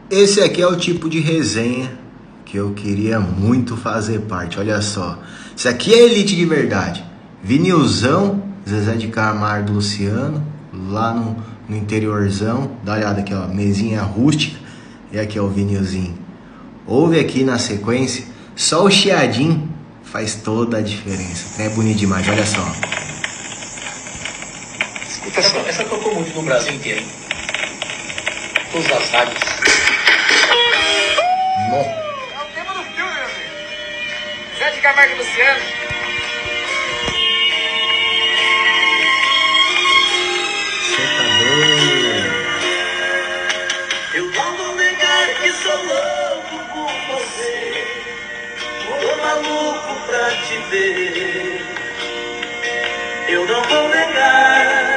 Esse aqui é o tipo de resenha que eu queria muito fazer parte. Olha só, isso aqui é elite de verdade. Vinilzão, Zezé de Camargo, Luciano, lá no interiorzão. Dá uma olhada aqui, ó, mesinha rústica. E aqui é o vinilzinho. Ouve aqui na sequência, só o chiadinho faz toda a diferença. É bonito demais, olha só. Essa tocou muito no Brasil inteiro, hein? Todas as rádios. É o tema do filme, meu amigo. Zé de Camargo e Luciano. Você tá doido? Eu não vou negar que sou louco por você. Tô maluco pra te ver. Eu não vou negar